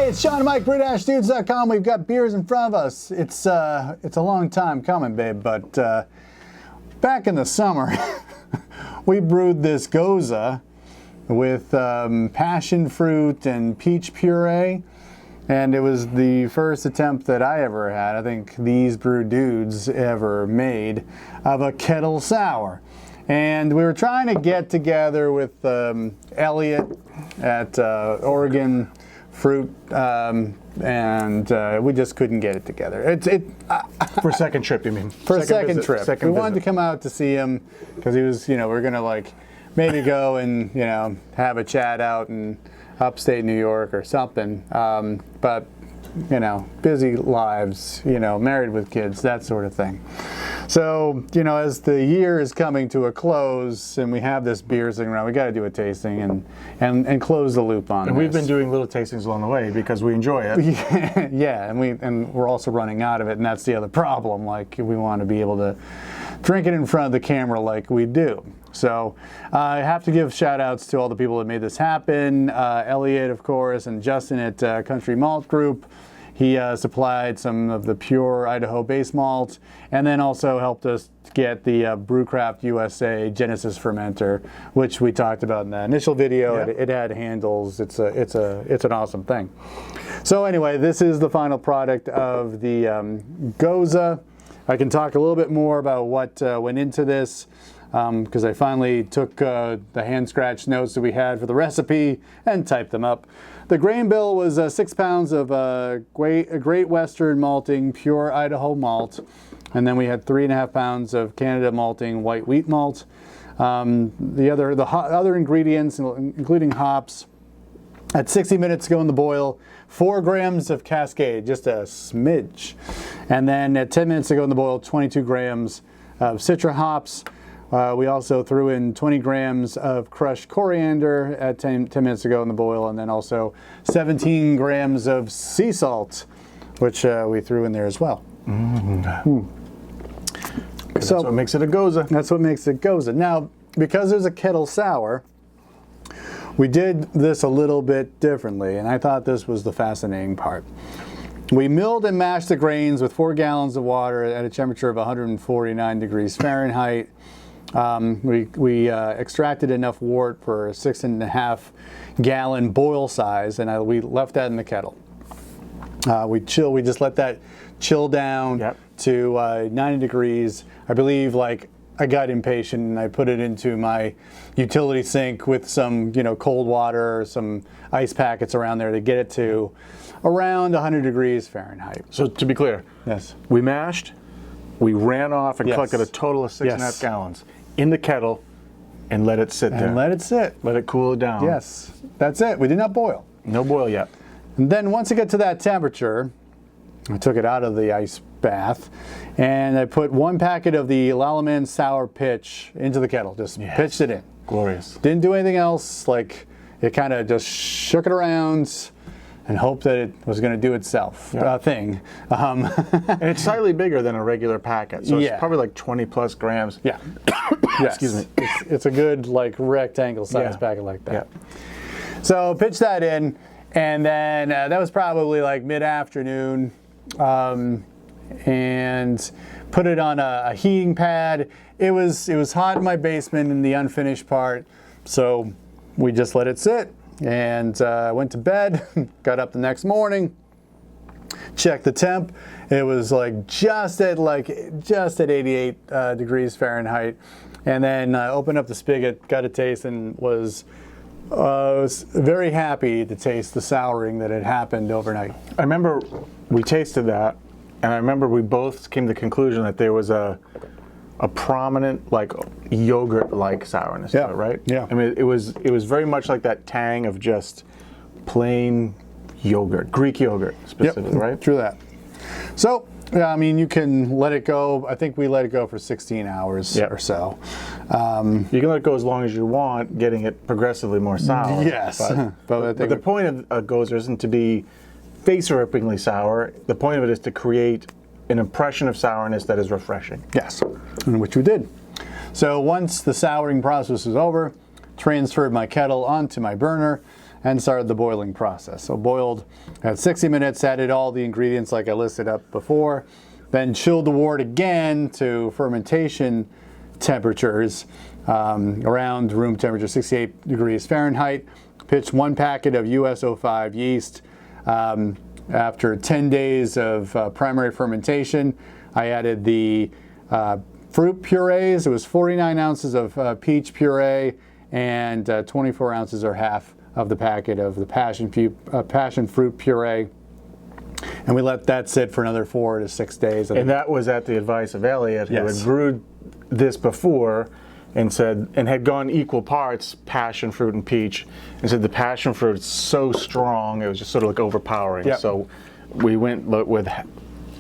Hey, it's Sean and Mike, Brew-Dudes.com. We've got beers in front of us. It's a long time coming, babe, but back in the summer, we brewed this Gose with passion fruit and peach puree, and it was the first attempt that I ever had, I think these Brew Dudes ever made, of a Kettle sour. And we were trying to get together with Elliot at Oregon Fruit, and we just couldn't get it together. For a second trip, you mean? For a second trip. We wanted to come out to see him because he was, we were going to like maybe go and, have a chat out in upstate New York or something. But, busy lives, married with kids, that sort of thing. So, as the year is coming to a close and we have this beer sitting around, we got to do a tasting and close the loop on it. And we've been doing little tastings along the way because we enjoy it. Yeah, and we're also running out of it, and that's the other problem. Like, we want to be able to drink it in front of the camera like we do. So I have to give shout outs to all the people that made this happen. Elliot, of course, and Justin at Country Malt Group. He supplied some of the pure Idaho base malt, and then also helped us get the Brewcraft USA Genesis fermenter, which we talked about in the initial video. Yep. It had handles. It's an awesome thing. So anyway, this is the final product of the Gose. I can talk a little bit more about what went into this, because I finally took the hand scratch notes that we had for the recipe and typed them up. The grain bill was 6 pounds of Great Western malting pure Idaho malt, and then we had 3.5 pounds of Canada malting white wheat malt. The other ingredients, including hops, at 60 minutes to go in the boil, 4 grams of Cascade, just a smidge. And then at 10 minutes to go in the boil, 22 grams of Citra hops. We also threw in 20 grams of crushed coriander at 10 minutes to go in the boil, and then also 17 grams of sea salt, which we threw in there as well. So that's what makes it a Gose. That's what makes it Gose. Now, because there's a Kettle sour, we did this a little bit differently, and I thought this was the fascinating part. We milled and mashed the grains with 4 gallons of water at a temperature of 149 degrees Fahrenheit. We extracted enough wort for a 6.5 gallon boil size, and we left that in the kettle. We just let that chill down to 90 degrees. I believe, I got impatient and I put it into my utility sink with some, cold water, some ice packets around there to get it to around 100 degrees Fahrenheit. So to be clear, yes, we mashed, we ran off and collected a total of 6.5 gallons in the kettle and let it sit there. And let it sit. Let it cool down. Yes, that's it. We did not boil. No boil yet. And then once it got to that temperature, I took it out of the ice bath, and I put 1 packet of the Lalaman Sour Pitch into the kettle. Just pitched it in. Glorious. Didn't do anything else. It kind of just shook it around and hoped that it was going to do itself thing. And it's slightly bigger than a regular packet, so it's probably like 20 plus grams. Yeah. Yes. Excuse me. It's a good rectangle size packet like that. Yeah. So pitched that in, and then that was probably mid-afternoon, and put it on a heating pad. It was hot in my basement in the unfinished part, so we just let it sit and went to bed. Got up the next morning, checked the temp. It was just at 88 degrees Fahrenheit, and then opened up the spigot, got a taste, and was very happy to taste the souring that had happened overnight. I remember we tasted that, and I remember we both came to the conclusion that there was a prominent yogurt-like sourness to it, right? Yeah. I mean, it was very much like that tang of just plain yogurt, Greek yogurt specifically, right? True that. So, you can let it go. I think we let it go for 16 hours or so. You can let it go as long as you want, getting it progressively more sour. Yes. But the point of a Gose isn't to be face-rippingly sour. The point of it is to create an impression of sourness that is refreshing. Yes, which we did. So once the souring process was over, transferred my kettle onto my burner, and started the boiling process. So boiled at 60 minutes, added all the ingredients like I listed up before, then chilled the wort again to fermentation temperatures around room temperature, 68 degrees Fahrenheit. Pitched 1 packet of US-05 yeast. After 10 days of primary fermentation, I added the fruit purees. It was 49 ounces of peach puree and 24 ounces or half of the packet of the passion fruit puree. And we let that sit for another 4 to 6 days. And that was at the advice of Elliot, who had brewed this before and said, and had gone equal parts passion fruit and peach, and said the passion fruit is so strong it was just sort of like overpowering. Yep. So we went with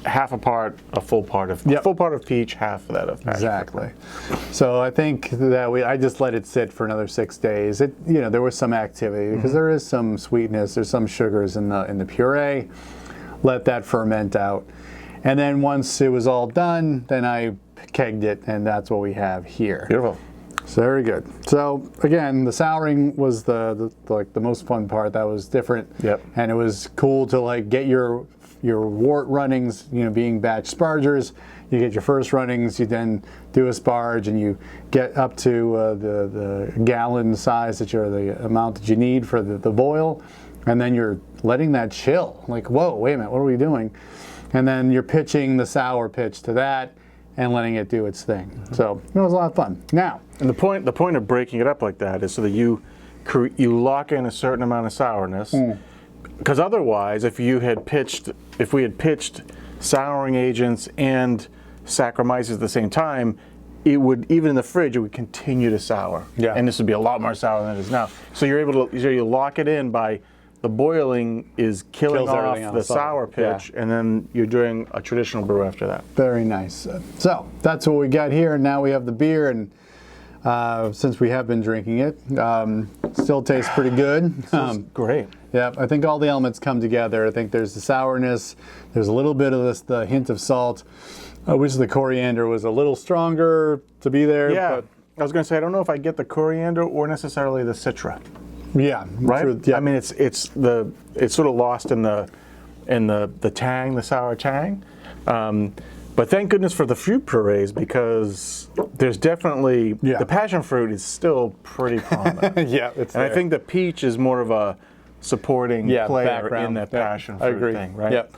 half a part, a full part of peach, half of that of passion. Exactly. So I think that I just let it sit for another 6 days. There was some activity because there is some sweetness, there's some sugars in the puree. Let that ferment out, and then once it was all done, then I kegged it, and that's what we have here. Beautiful. So very good. So again, the souring was the most fun part. That was different. Yep. And it was cool to like get your wort runnings, being batch spargers. You get your first runnings, you then do a sparge, and you get up to the gallon size the amount that you need for the boil, and then you're letting that chill. Like, whoa, wait a minute, what are we doing? And then you're pitching the sour pitch to that and letting it do its thing. So it was a lot of fun. Now, and the point of breaking it up like that is so that you lock in a certain amount of sourness. Because otherwise, if we had pitched souring agents and Saccharomyces at the same time, it would, even in the fridge, it would continue to sour. Yeah. And this would be a lot more sour than it is now. So you're able to, you lock it in by the boiling is killing off the sour pitch, and then you're doing a traditional brew after that. Very nice. So that's what we got here. Now we have the beer, and since we have been drinking it, still tastes pretty good. Great. Yeah, I think all the elements come together. I think there's the sourness, there's a little bit of the hint of salt. I wish the coriander was a little stronger to be there. Yeah, but I was going to say, I don't know if I get the coriander or necessarily the citra. Yeah, right. True, yeah. I mean, it's sort of lost in the tang, the sour tang. But thank goodness for the fruit purees, because there's definitely the passion fruit is still pretty prominent. Yeah, it's and I think the peach is more of a supporting player background. in that passion fruit thing, right? Yep.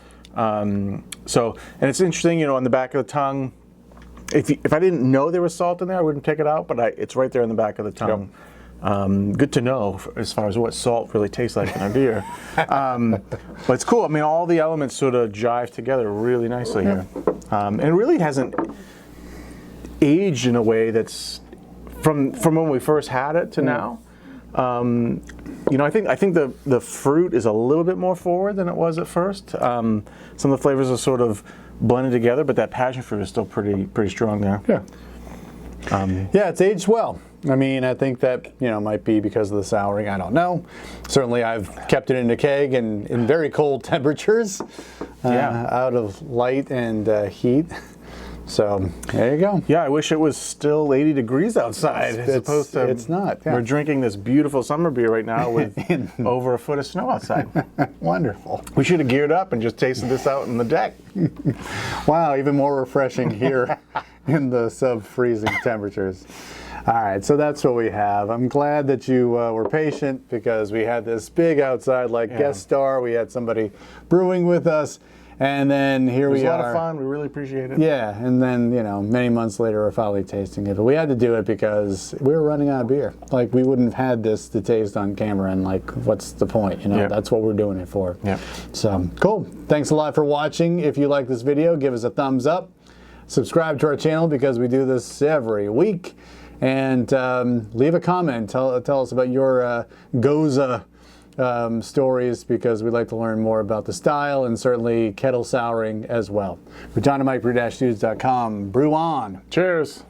So, and it's interesting, on the back of the tongue. If I didn't know there was salt in there, I wouldn't pick it out, but it's right there in the back of the tongue. Yep. Good to know as far as what salt really tastes like in a beer. But it's cool. I mean, all the elements sort of jive together really nicely here. And it really hasn't aged in a way that's from when we first had it to now. I think the fruit is a little bit more forward than it was at first. Some of the flavors are sort of blended together, but that passion fruit is still pretty strong there. Yeah, it's aged well. I mean, I think that, might be because of the souring. I don't know. Certainly, I've kept it in a keg and in very cold temperatures, out of light and heat. So there you go. Yeah, I wish it was still 80 degrees outside as opposed to. It's not. Yeah. We're drinking this beautiful summer beer right now with over a foot of snow outside. Wonderful. We should have geared up and just tasted this out on the deck. Wow, even more refreshing here in the sub-freezing temperatures. All right, so that's what we have. I'm glad that you were patient, because we had this big outside guest star. We had somebody brewing with us, and then here we are. It was a lot of fun. We really appreciate it. Yeah, and then, many months later, we're finally tasting it. But we had to do it because we were running out of beer. We wouldn't have had this to taste on camera, and what's the point? That's what we're doing it for. Yeah. So, cool. Thanks a lot for watching. If you like this video, give us a thumbs up. Subscribe to our channel, because we do this every week. And leave a comment. Tell us about your Gose stories, because we'd like to learn more about the style, and certainly kettle souring as well. For John and Mike, brew-news.com. Brew on. Cheers.